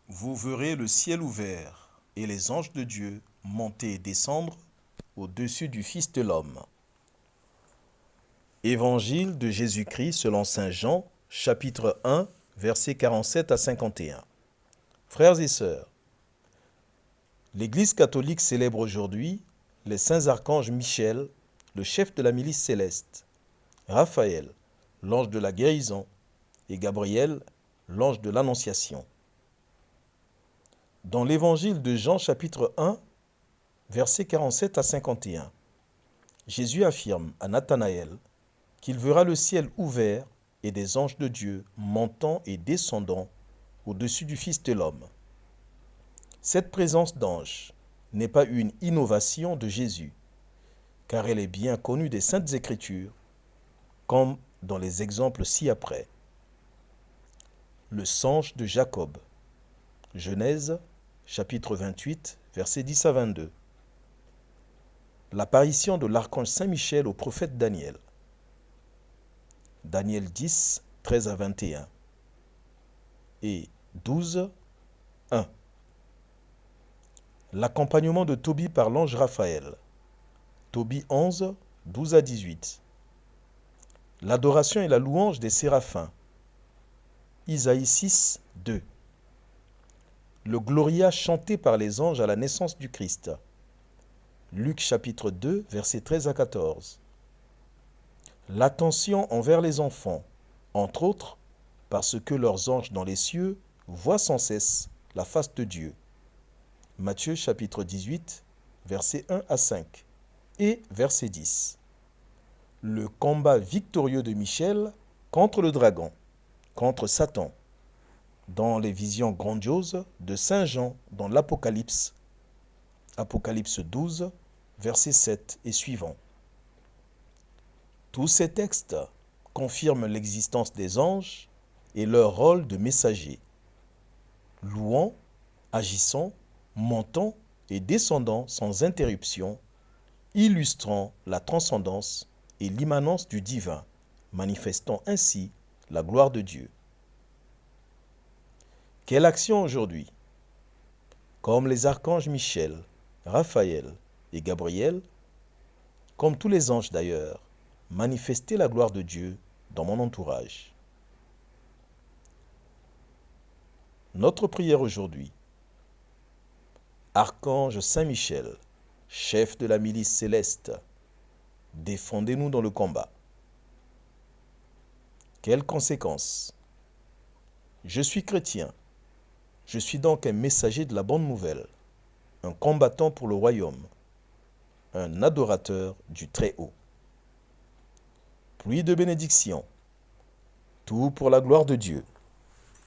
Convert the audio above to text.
Vous verrez le ciel ouvert et les anges de Dieu monter et descendre au-dessus du Fils de l'homme. Évangile de Jésus-Christ selon Saint Jean, chapitre 1, versets 47 à 51. Frères et sœurs, l'Église catholique célèbre aujourd'hui les saints archanges Michel, le chef de la milice céleste, Raphaël, l'ange de la guérison, et Gabriel, l'ange de l'annonciation. Dans l'évangile de Jean chapitre 1, versets 47 à 51, Jésus affirme à Nathanaël qu'il verra le ciel ouvert et des anges de Dieu montant et descendant au-dessus du Fils de l'homme. Cette présence d'anges n'est pas une innovation de Jésus, car elle est bien connue des Saintes Écritures, comme dans les exemples ci-après. Le songe de Jacob, Genèse, chapitre 28, versets 10 à 22. L'apparition de l'archange Saint-Michel au prophète Daniel, Daniel 10, 13 à 21 et 12, 1. L'accompagnement de Tobie par l'ange Raphaël, Tobie 11, 12 à 18. L'adoration et la louange des séraphins, Isaïe 6, 2. Le Gloria chanté par les anges à la naissance du Christ, Luc chapitre 2, versets 13 à 14. L'attention envers les enfants, entre autres, parce que leurs anges dans les cieux voient sans cesse la face de Dieu. Matthieu chapitre 18, versets 1 à 5 et verset 10. Le combat victorieux de Michel contre le dragon, contre Satan, dans les visions grandioses de Saint Jean dans l'Apocalypse, Apocalypse 12, verset 7 et suivant. Tous ces textes confirment l'existence des anges et leur rôle de messagers, louant, agissant, montant et descendant sans interruption, illustrant la transcendance et l'immanence du divin, manifestant ainsi la gloire de Dieu. Quelle action aujourd'hui? Comme les archanges Michel, Raphaël et Gabriel, comme tous les anges d'ailleurs, manifester la gloire de Dieu dans mon entourage. Notre prière aujourd'hui. Archange Saint-Michel, chef de la milice céleste, défendez-nous dans le combat. Quelles conséquences? Je suis chrétien. Je suis donc un messager de la bonne nouvelle, un combattant pour le royaume, un adorateur du Très-Haut. Pluie de bénédictions, tout pour la gloire de Dieu.